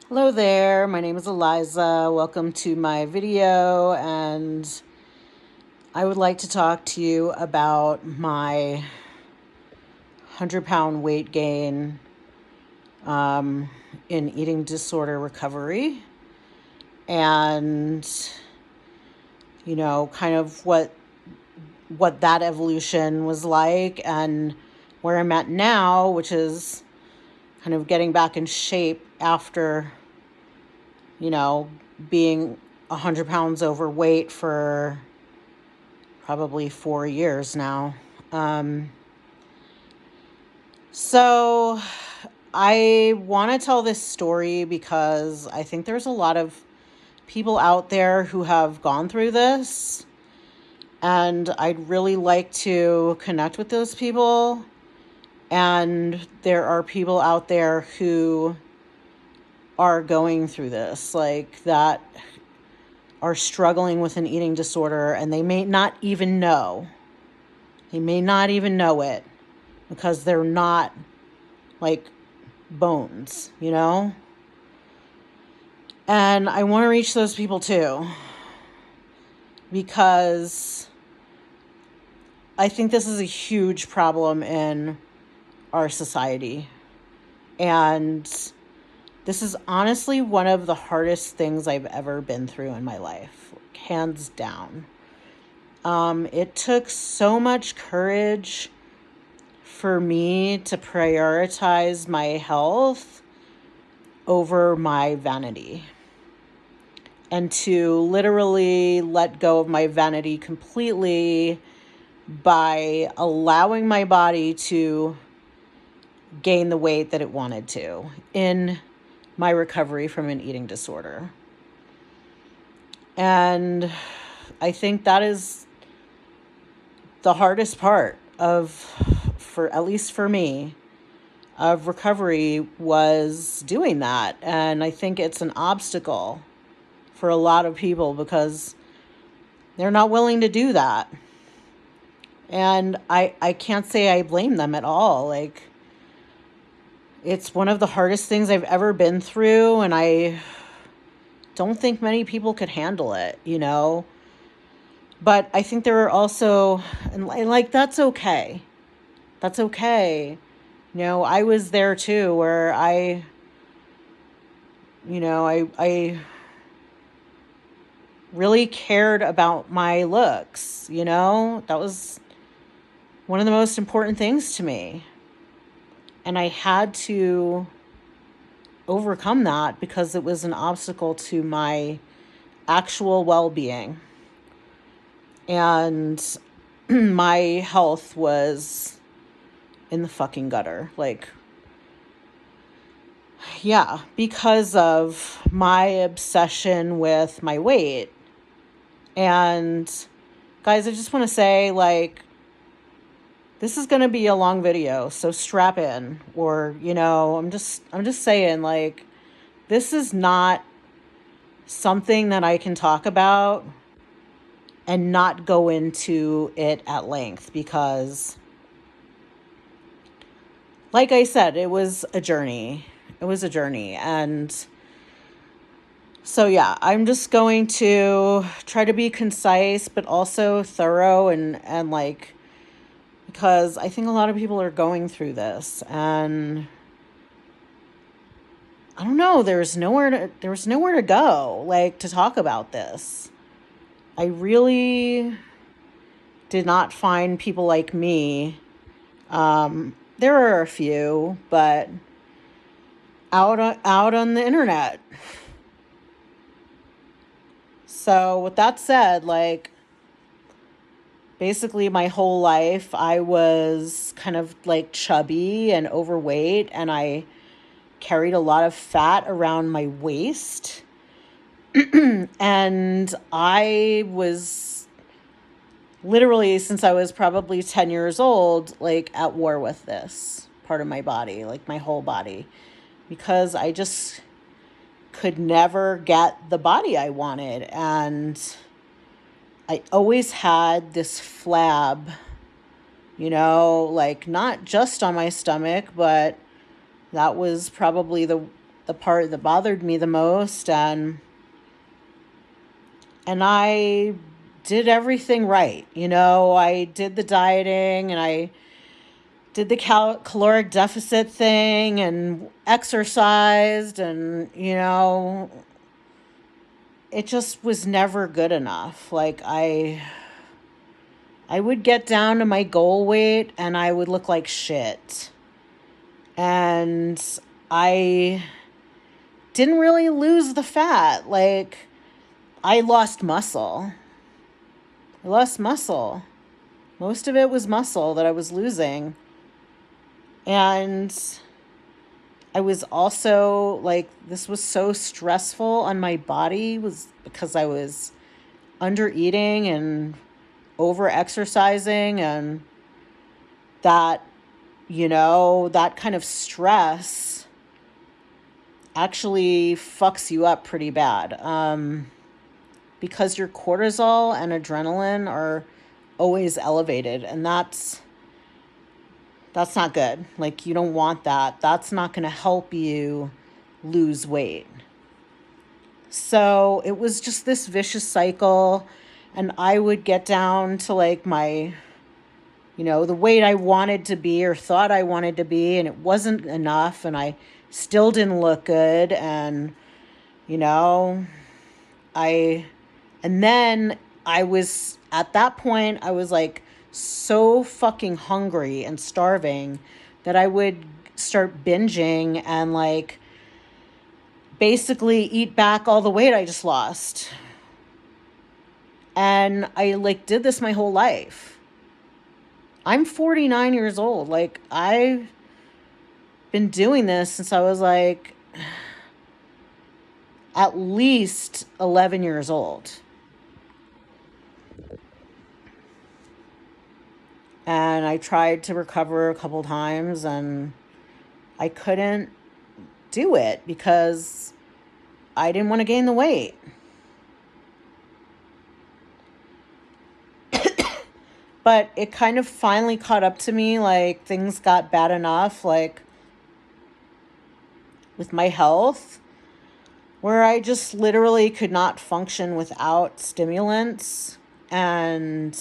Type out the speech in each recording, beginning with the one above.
Hello there, my name is Eliza. Welcome to my video, and I would like to talk to you about my 100-pound weight gain in eating disorder recovery, and kind of what that evolution was like, and where I'm at now, which is kind of getting back in shape after being 100 pounds overweight for probably 4 years now. So I want to tell this story because I think there's a lot of people out there who have gone through this, and I'd really like to connect with those people. And there are people out there who are going through this, like that are struggling with an eating disorder, and they may not even know. They may not even know it because they're not like bones, And I want to reach those people too, because I think this is a huge problem in our society. And this is honestly one of the hardest things I've ever been through in my life, hands down. It took so much courage for me to prioritize my health over my vanity, and to literally let go of my vanity completely by allowing my body to gain the weight that it wanted to in my recovery from an eating disorder. And I think that is the hardest part at least for me, of recovery, was doing that. And I think it's an obstacle for a lot of people because they're not willing to do that. And I can't say I blame them at all. Like, it's one of the hardest things I've ever been through, and I don't think many people could handle it, But I think there are also, and like, that's okay. That's okay. I was there too, where I really cared about my looks, That was one of the most important things to me. And I had to overcome that because it was an obstacle to my actual well-being. And my health was in the fucking gutter. Like, yeah, because of my obsession with my weight. And guys, I just want to say, like, this is going to be a long video, so strap in. Or, I'm just saying, like, this is not something that I can talk about and not go into it at length, because, like I said, it was a journey. And so, yeah, I'm just going to try to be concise, but also thorough, and like, because I think a lot of people are going through this, and I don't know, there was nowhere to go, like, to talk about this. I really did not find people like me. There are a few, but out on the internet. So with that said, like, basically my whole life I was kind of like chubby and overweight, and I carried a lot of fat around my waist. And I was literally, since I was probably 10 years old, like, at war with this part of my body, like my whole body, because I just could never get the body I wanted. And I always had this flab, like, not just on my stomach, but that was probably the the part that bothered me the most, and I did everything right. I did the dieting, and I did the caloric deficit thing, and exercised, and it just was never good enough. Like, I would get down to my goal weight and I would look like shit. And I didn't really lose the fat. Like, I lost muscle. Most of it was muscle that I was losing. And I was also like, this was so stressful on my body, was because I was under eating and over exercising, and that, that kind of stress actually fucks you up pretty bad. Because your cortisol and adrenaline are always elevated, and that's not good. Like, you don't want that. That's not going to help you lose weight. So it was just this vicious cycle, and I would get down to like my, the weight I wanted to be or thought I wanted to be, and it wasn't enough, and I still didn't look good, and and then I was, at that point, I was like so fucking hungry and starving that I would start binging and like basically eat back all the weight I just lost. And I like did this my whole life. I'm 49 years old. Like, I've been doing this since I was like at least 11 years old. And I tried to recover a couple times, and I couldn't do it because I didn't want to gain the weight. But it kind of finally caught up to me. Like, things got bad enough, like with my health, where I just literally could not function without stimulants. And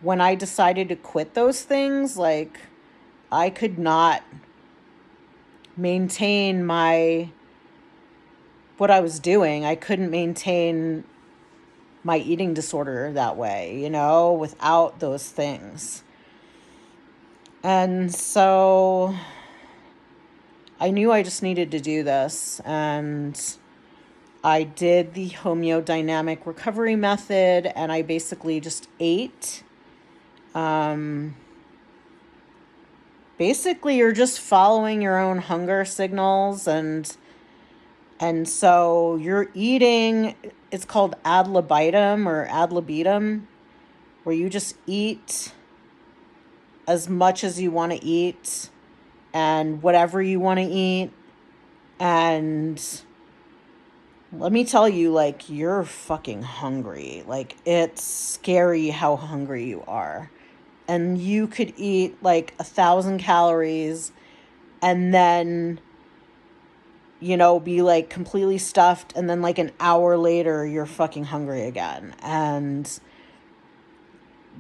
when I decided to quit those things, like, I could not maintain what I was doing. I couldn't maintain my eating disorder that way, without those things. And so I knew I just needed to do this, and I did the homeodynamic recovery method, and I basically just ate. Basically, you're just following your own hunger signals, and so you're eating, it's called ad libitum or ad libitum, where you just eat as much as you want to eat and whatever you want to eat. And let me tell you, like, you're fucking hungry. Like, it's scary how hungry you are. And you could eat like 1,000 calories and then, be like completely stuffed. And then like an hour later, you're fucking hungry again. And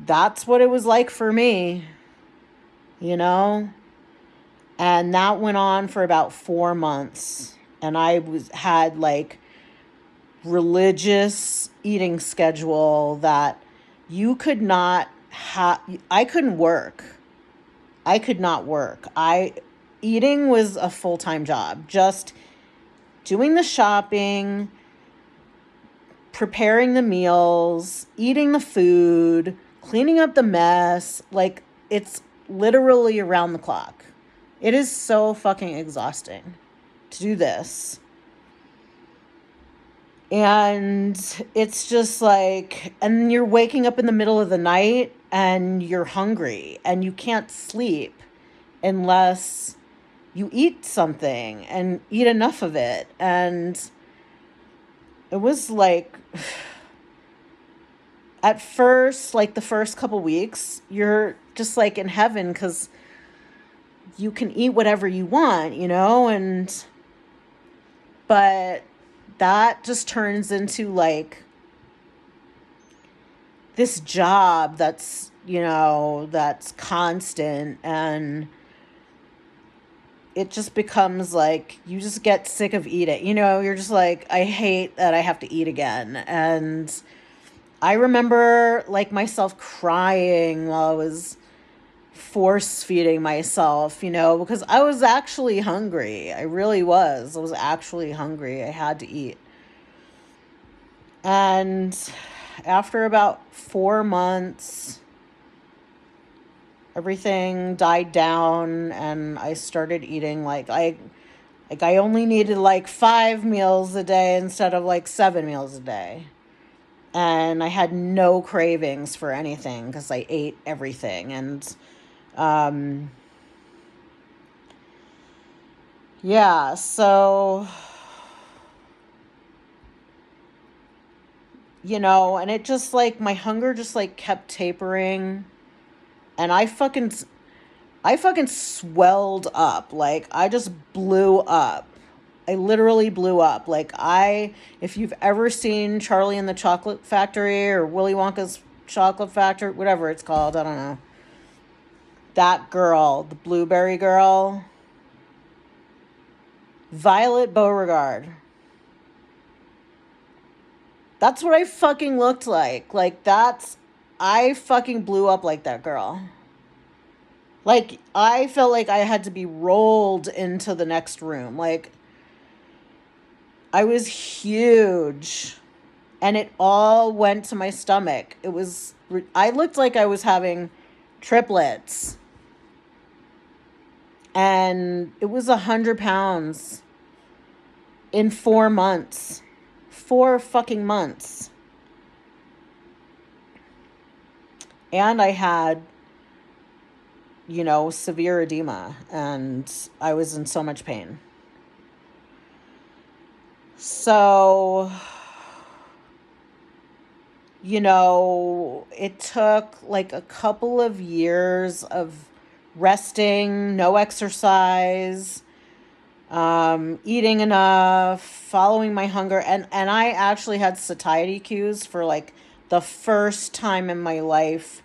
that's what it was like for me, And that went on for about 4 months. And I had like religious eating schedule that you could not I couldn't work. I could not work. Eating was a full-time job. Just doing the shopping, preparing the meals, eating the food, cleaning up the mess. Like, it's literally around the clock. It is so fucking exhausting to do this. And it's just like, and you're waking up in the middle of the night and you're hungry and you can't sleep unless you eat something and eat enough of it. And it was like, at first, like the first couple weeks, you're just like in heaven because you can eat whatever you want, and But that just turns into like this job that's, that's constant, and it just becomes like you just get sick of eating. You're just like, I hate that I have to eat again. And I remember like myself crying while I was force feeding myself, because I was actually hungry. I really was. I was actually hungry. I had to eat. And after about 4 months, everything died down and I started eating I only needed like 5 meals a day instead of like 7 meals a day. And I had no cravings for anything because I ate everything. And um, yeah, so, and it just like my hunger just like kept tapering, and I fucking swelled up. Like I just blew up. I literally blew up. If you've ever seen Charlie and the Chocolate Factory or Willy Wonka's Chocolate Factory, whatever it's called, I don't know. That girl, the blueberry girl, Violet Beauregard. That's what I fucking looked like. I fucking blew up like that girl. Like, I felt like I had to be rolled into the next room. Like, I was huge. And it all went to my stomach. I looked like I was having triplets. And it was 100 pounds in 4 months. 4 fucking months. And I had, severe edema. And I was in so much pain. So, it took like a couple of years of resting, no exercise, eating enough, following my hunger. And I actually had satiety cues for like the first time in my life.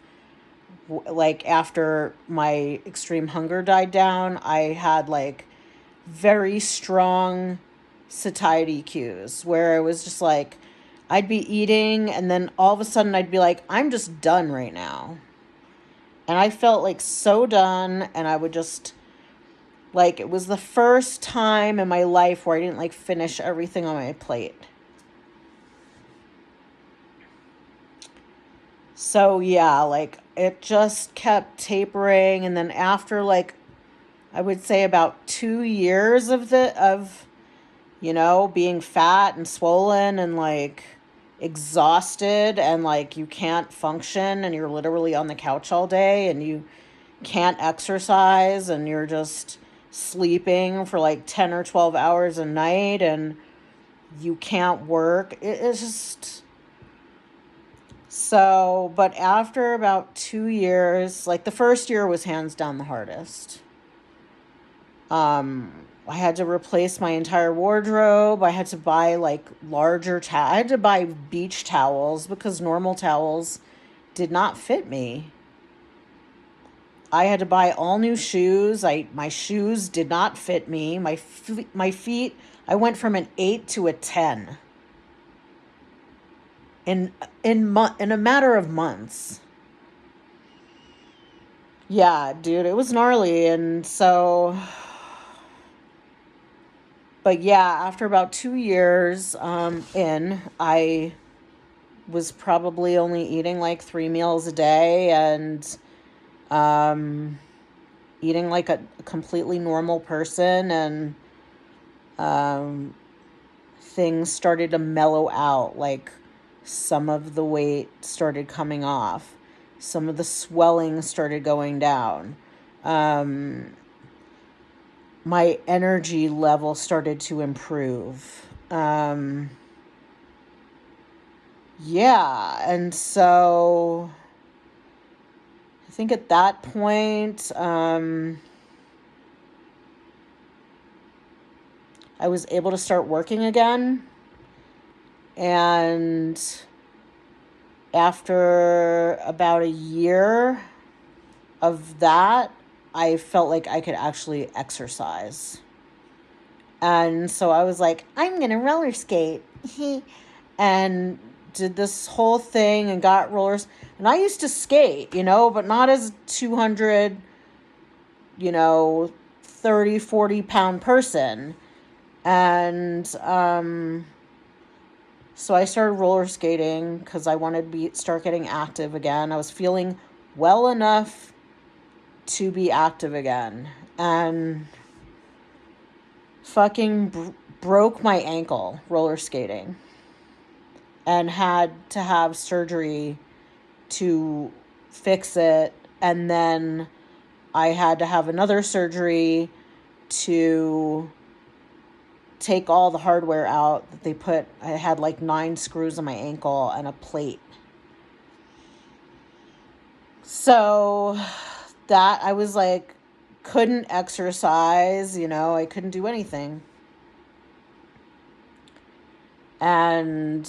Like after my extreme hunger died down, I had like very strong satiety cues where it was just like I'd be eating and then all of a sudden I'd be like, I'm just done right now. And I felt like so done, and I would just like, it was the first time in my life where I didn't like finish everything on my plate. So yeah, like it just kept tapering, and then after like I would say about 2 years of being fat and swollen and like exhausted, and like you can't function and you're literally on the couch all day and you can't exercise and you're just sleeping for like 10 or 12 hours a night and you can't work. It's just so, but after about 2 years, like the first year was hands down the hardest. I had to replace my entire wardrobe. I had to buy like larger I had to buy beach towels because normal towels did not fit me. I had to buy all new shoes. My shoes did not fit me. My feet, I went from an 8 to a 10 in in a matter of months. Yeah, dude, it was gnarly. And so, but yeah, after about 2 years I was probably only eating like 3 meals a day, and um, eating like a completely normal person, and um, things started to mellow out. Like some of the weight started coming off, some of the swelling started going down. Um, my energy level started to improve. Yeah, and so I think at that point, I was able to start working again. And after about a year of that, I felt like I could actually exercise. And so I was like, I'm going to roller skate. And did this whole thing and got rollers. And I used to skate, but not as 200, 30, 40 pound person. And so I started roller skating because I wanted to start getting active again. I was feeling well enough to be active again. And fucking broke my ankle roller skating. And had to have surgery to fix it. And then I had to have another surgery to take all the hardware out that they put. I had like 9 screws in my ankle and a plate. So that I was like, couldn't exercise, I couldn't do anything. And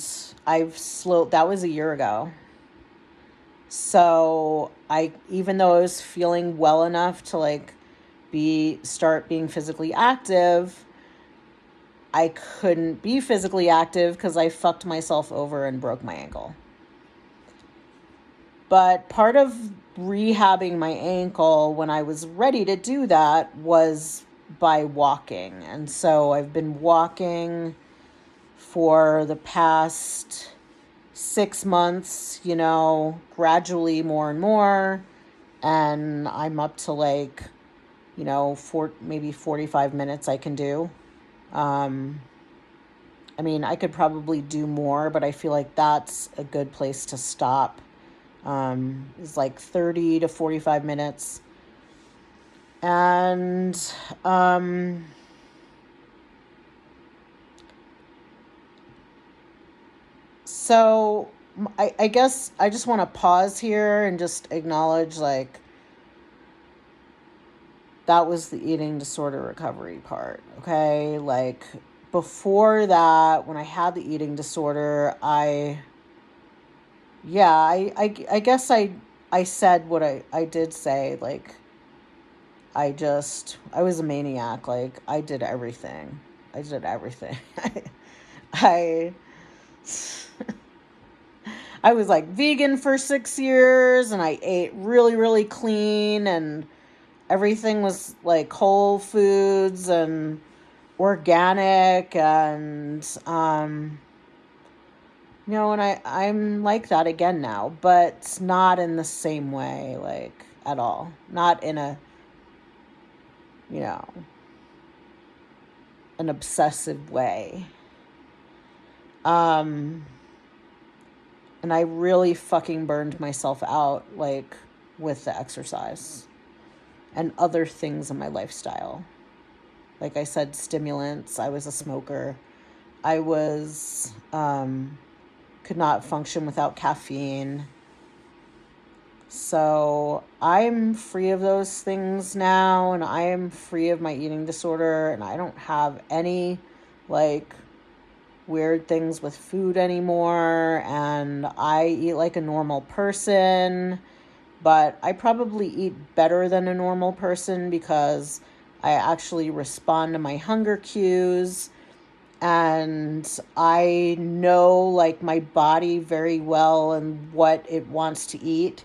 that was a year ago. So even though I was feeling well enough to like start being physically active, I couldn't be physically active because I fucked myself over and broke my ankle. But part of rehabbing my ankle when I was ready to do that was by walking. And so I've been walking for the past 6 months, gradually more and more. And I'm up to like, maybe 45 minutes I can do. I could probably do more, but I feel like that's a good place to stop. It's like 30 to 45 minutes. And, so I guess I just want to pause here and just acknowledge, like, that was the eating disorder recovery part, okay? Like, before that, when I had the eating disorder, I guess I said what I did say, like, I was a maniac, like, I did everything. I I was like vegan for 6 years, and I ate really, really clean, and everything was like whole foods and organic, and and I'm like that again now, but it's not in the same way, like, at all. Not in a, an obsessive way. And I really fucking burned myself out, like, with the exercise and other things in my lifestyle. Like I said, stimulants. I was a smoker. I could not function without caffeine. So I'm free of those things now, and I am free of my eating disorder, and I don't have any, like, weird things with food anymore, and I eat like a normal person, but I probably eat better than a normal person because I actually respond to my hunger cues, and I know, like, my body very well and what it wants to eat,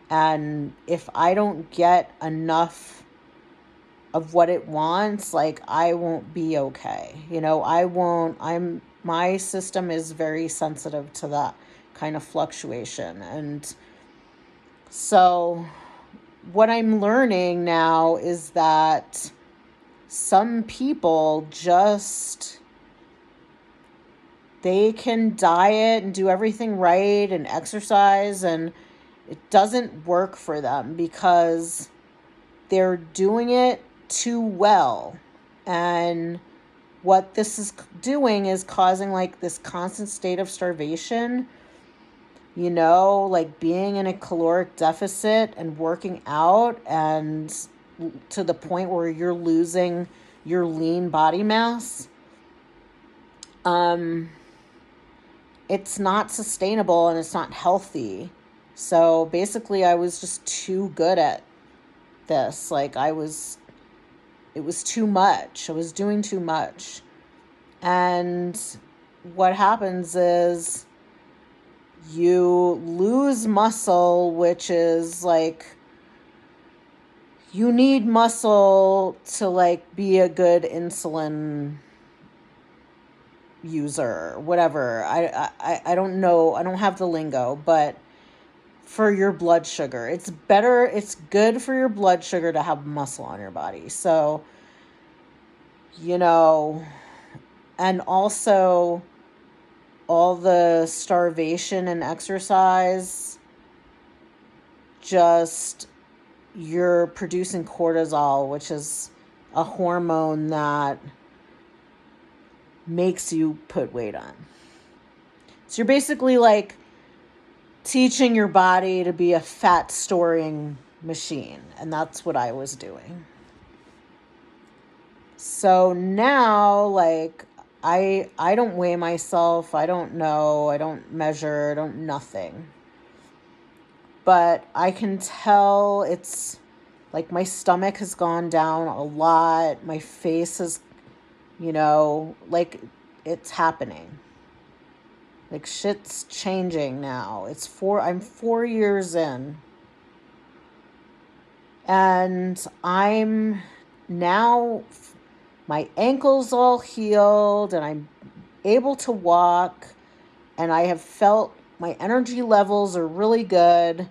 and if I don't get enough of what it wants, like, I won't be okay. My system is very sensitive to that kind of fluctuation. And so what I'm learning now is that some people they can diet and do everything right and exercise, and it doesn't work for them because they're doing it too well. And what this is doing is causing, like, this constant state of starvation, like being in a caloric deficit and working out, and to the point where you're losing your lean body mass. um, it's not sustainable and it's not healthy. So basically, I was just too good at this. Like, it was too much. I was doing too much. And what happens is you lose muscle, which is like, you need muscle to like be a good insulin user, whatever. I don't know. I don't have the lingo, but for your blood sugar, it's good for your blood sugar to have muscle on your body. So, you know, and also all the starvation and exercise, just you're producing cortisol, which is a hormone that makes you put weight on. So you're basically like teaching your body to be a fat storing machine. And that's what I was doing. So now, like, I don't weigh myself. I don't know. I don't measure. I don't nothing. But I can tell it's like my stomach has gone down a lot. My face is, like, it's happening. Like, shit's changing now. I'm 4 years in. And I'm now, my ankle's all healed and I'm able to walk. And I have felt my energy levels are really good.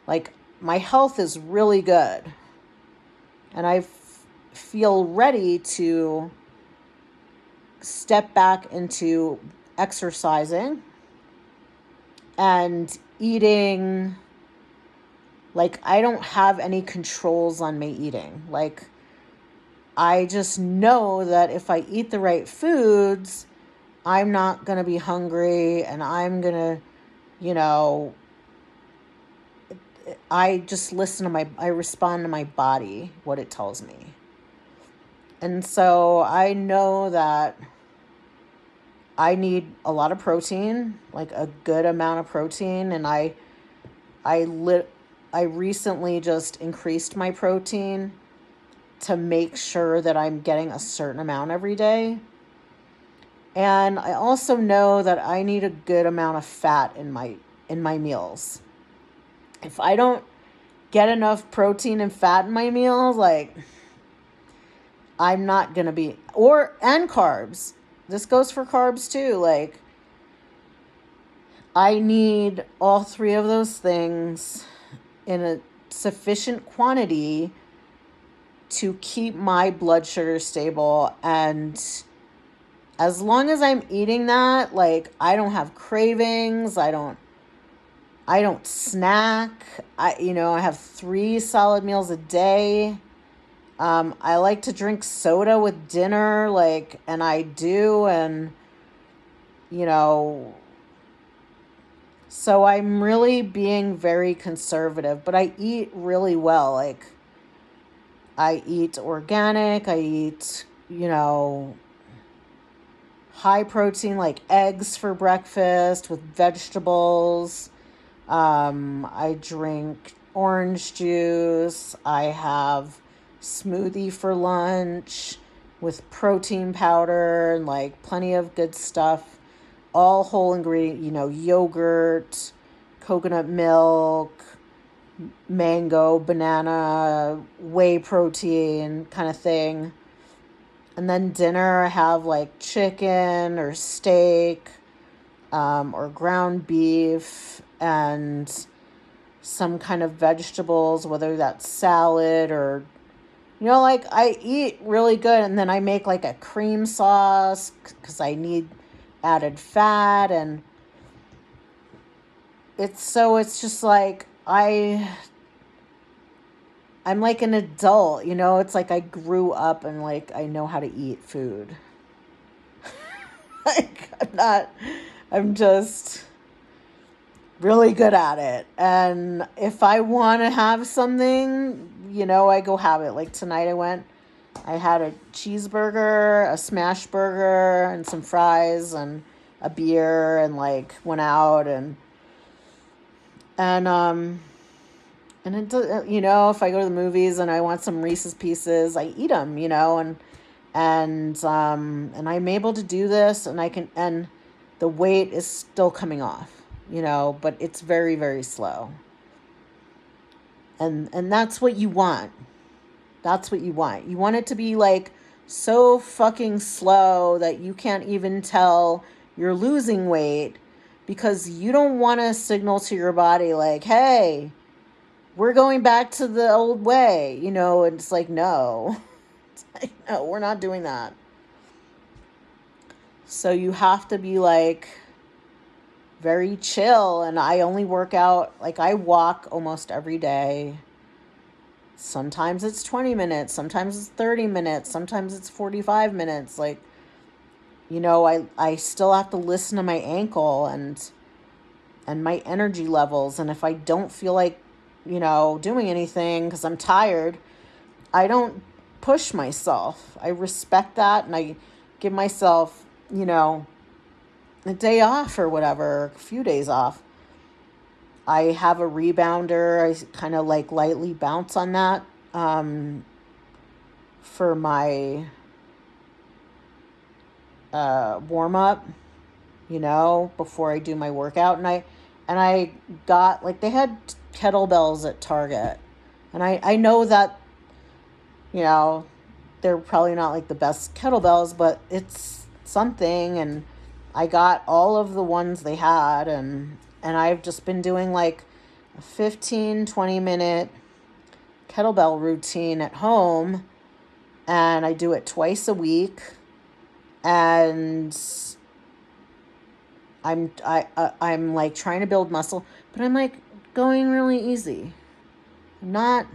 Like, my health is really good. And I feel ready to step back into exercising and eating. Like, I don't have any controls on my eating. Like, I just know that if I eat the right foods, I'm not going to be hungry, and I'm going to, I just I respond to my body, what it tells me. And so I know that I need a lot of protein, like a good amount of protein. And I recently just increased my protein to make sure that I'm getting a certain amount every day. And I also know that I need a good amount of fat in my meals. If I don't get enough protein and fat in my meals, like, I'm not going to be, and carbs. This goes for carbs too. Like, I need all three of those things in a sufficient quantity to keep my blood sugar stable. And as long as I'm eating that, like, I don't have cravings. I don't snack. I have 3 solid meals a day. I like to drink soda with dinner, like, and I do. And, so I'm really being very conservative, but I eat really well. Like, I eat organic. I eat, high protein, like eggs for breakfast with vegetables. I drink orange juice. I have smoothie for lunch with protein powder and like plenty of good stuff. All whole ingredient, yogurt, coconut milk, mango, banana, whey protein kind of thing. And then dinner, I have like chicken or steak, or ground beef and some kind of vegetables, whether that's salad or, like, I eat really good. And then I make like a cream sauce because I need added fat. And it's just like, I'm like an adult, it's like I grew up and like I know how to eat food. Like, I'm just really good at it. And if I want to have something, I go have it. Like tonight I went I had a cheeseburger, a smash burger, and some fries and a beer, and like went out and and it, if I go to the movies and I want some Reese's Pieces, I eat them, and I'm able to do this, and the weight is still coming off, but it's very, very slow. And that's what you want. That's what you want. You want it to be like so fucking slow that you can't even tell you're losing weight, because you don't want to signal to your body like, hey, we're going back to the old way. It's like, no. It's like, no, we're not doing that. So you have to be like very chill. And I only work out, like I walk almost every day. Sometimes it's 20 minutes, sometimes it's 30 minutes, sometimes it's 45 minutes. Like, I still have to listen to my ankle and my energy levels. And if I don't feel like, doing anything because I'm tired, I don't push myself. I respect that, and I give myself, a day off or whatever, a few days off. I have a rebounder. I kind of like lightly bounce on that for my warm up, before I do my workout. And I got, like, they had kettlebells at Target, and I know that, they're probably not like the best kettlebells, but it's something. And I got all of the ones they had, and I've just been doing like a 15-20 minute kettlebell routine at home, and I do it twice a week. And I'm like trying to build muscle, but I'm like going really easy. Not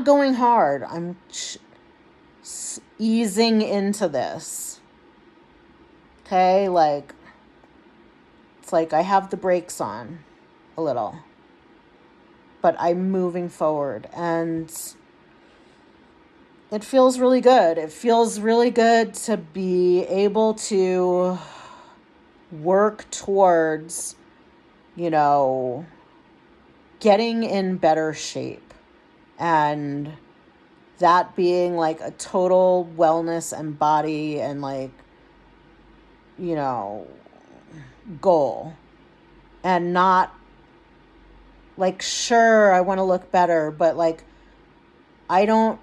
going hard. I'm easing into this. Okay, like it's like I have the brakes on a little, but I'm moving forward, and it feels really good. It feels really good to be able to work towards, getting in better shape, and that being like a total wellness and body and like, goal, and not like, sure, I want to look better, but like I'm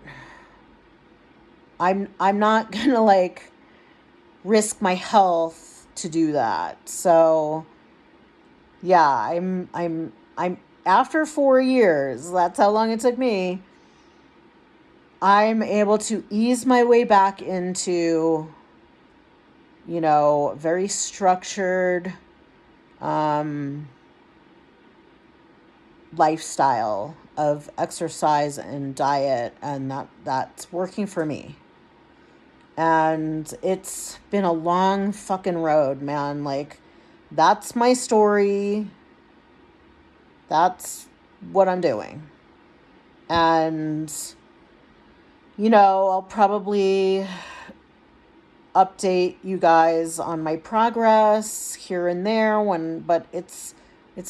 not going to like risk my health to do that. So yeah, I'm after 4 years, that's how long it took me, I'm able to ease my way back into, very structured lifestyle of exercise and diet, and that's working for me. And it's been a long fucking road, man. Like, that's my story. That's what I'm doing. And, I'll probably update you guys on my progress here and there but it's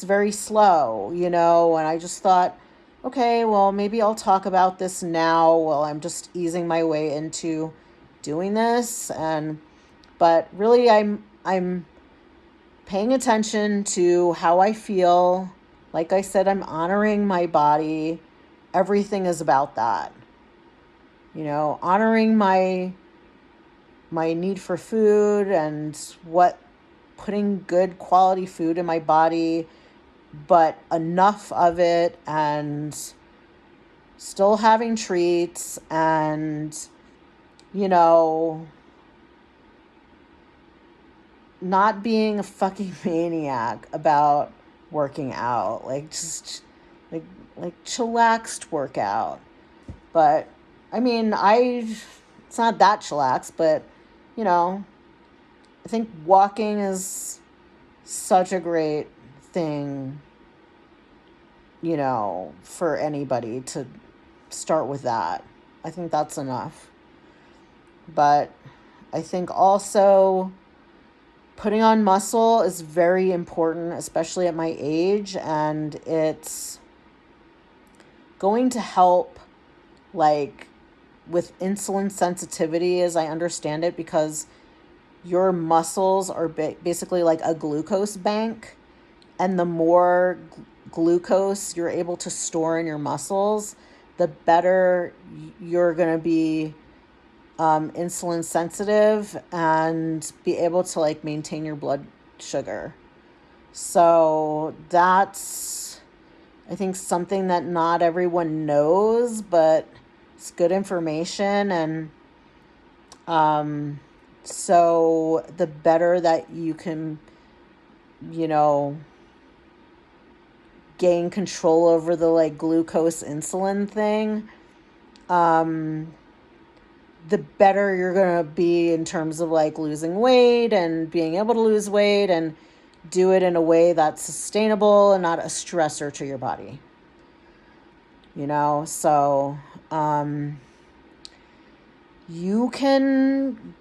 very slow, and I just thought, okay, well, maybe I'll talk about this now while I'm just easing my way into doing this. But really, I'm paying attention to how I feel. Like I said, I'm honoring my body. Everything is about that. Honoring my need for food, and putting good quality food in my body, but enough of it, and still having treats, and, not being a fucking maniac about working out. Like, just like chillaxed workout. But I mean, it's not that chillaxed, but I think walking is such a great thing, for anybody to start with that. I think that's enough. But I think also putting on muscle is very important, especially at my age, and it's going to help, like, with insulin sensitivity, as I understand it, because your muscles are basically like a glucose bank, and the more glucose you're able to store in your muscles, the better you're going to be insulin sensitive and be able to, like, maintain your blood sugar. So that's, I think, something that not everyone knows, but it's good information. And so the better that you can, gain control over the, like, glucose insulin thing, the better you're going to be in terms of, like, losing weight and being able to lose weight and do it in a way that's sustainable and not a stressor to your body. So you can,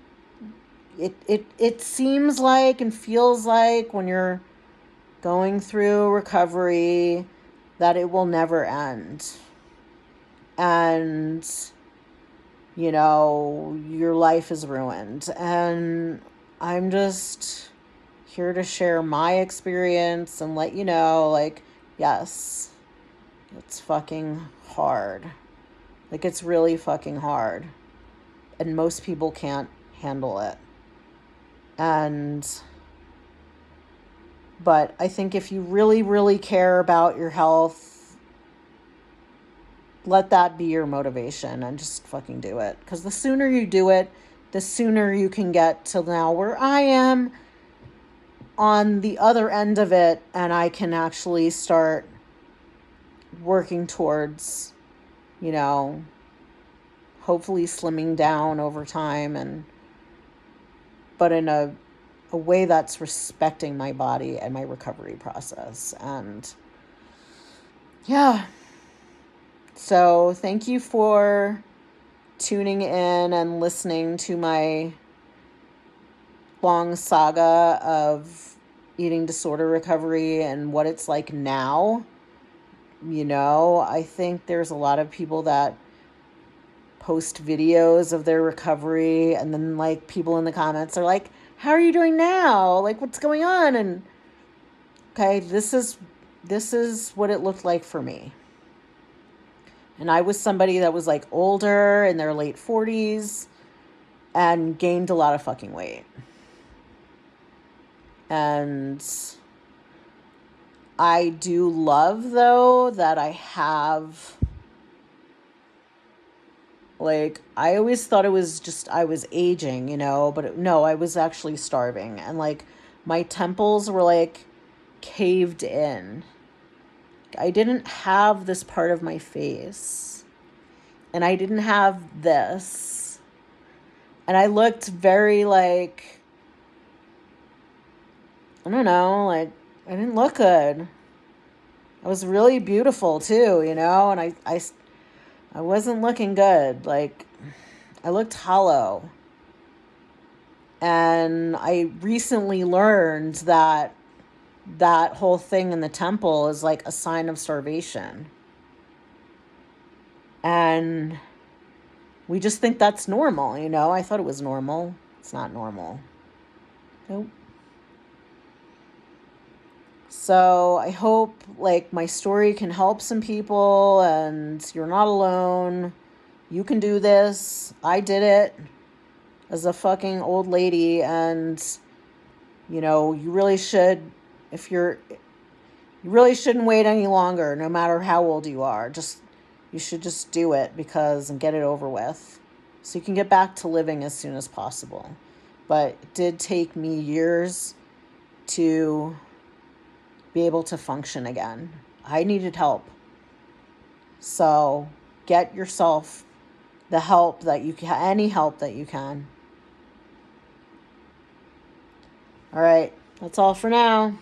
it seems like and feels like when you're going through recovery that it will never end. And, your life is ruined. And I'm just here to share my experience and let you know, like, yes, it's fucking hard. Like, it's really fucking hard. And most people can't handle it. But I think if you really, really care about your health, let that be your motivation and just fucking do it. Because the sooner you do it, the sooner you can get to now where I am on the other end of it, and I can actually start working towards, hopefully slimming down over time, but in a way that's respecting my body and my recovery process. And yeah. So thank you for tuning in and listening to my long saga of eating disorder recovery and what it's like now. I think there's a lot of people that post videos of their recovery, and then, like, people in the comments are like, how are you doing now? Like, what's going on? And okay, this is what it looked like for me. And I was somebody that was, like, older, in their late 40s, and gained a lot of fucking weight. And I do love, though, that I have, like, I always thought it was just I was aging, but no, I was actually starving. And, like, my temples were, like, caved in. I didn't have this part of my face. And I didn't have this. And I looked very, like, I don't know, like, I didn't look good. I was really beautiful too, and I wasn't looking good. Like, I looked hollow. And I recently learned that whole thing in the temple is, like, a sign of starvation. And we just think that's normal, I thought it was normal. It's not normal. Nope. So I hope, like, my story can help some people, and you're not alone. You can do this. I did it as a fucking old lady, and, you really should, you really shouldn't wait any longer, no matter how old you are. You should just do it and get it over with, so you can get back to living as soon as possible. But it did take me years to be able to function again. I needed help. So get yourself the help that you can, any help that you can. All right, that's all for now.